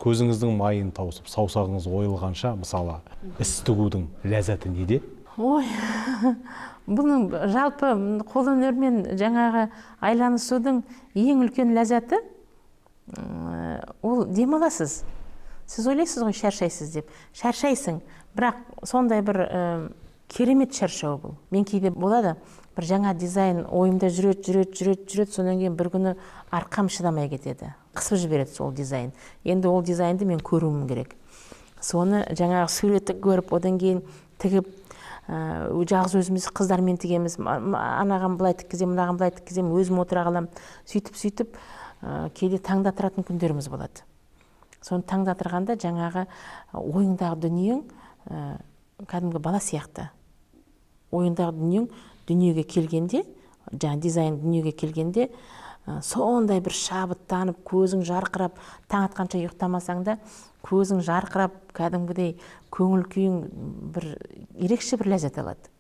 көзіңіздің майын таусып, саусағыңыз ойылғанша, мысалы, іс тігудің ләззаты неде? Ой, бұның жалпы қолөнермен жаңағы айланысудың ең үлкен ләззаты ол демаласыз. Сіз ойлайсыз ғой, шаршайсыз деп. Шаршайсың, бірақ сондай бір керемет шаршау бұл. Мен кейде болады, бір жаңа дизайн ойымда жүрет, сонан кейін бір күні арқам шыдамай кетеді. Қысып жібереді сол дизайн. Енді ол дизайнды мен көруім керек. Соны жаңағы суретті көріп, одан кейін тігіп, жалғыз өзіміз қыздармен тігеміз. Анаған былай тіккізем, мынаған былай тіккізем, өзім отыра қалам. Сөйтіп, кейде таңдатыратын күндеріміз болады. Соны таңдатырғанда жаңағы ойыңдағы дүниең кәдімгі бала сияқты. Ойындағы дүниең дүниеге келгенде, жаңа дизайн дүниеге келгенде, сондай бір шабыттанып, көзің жарқырап, таң атқанша ұйықтамасаң да, көзің жарқырап, кәдімгідей көңіл күйің бір ерекше бір ләззат алады.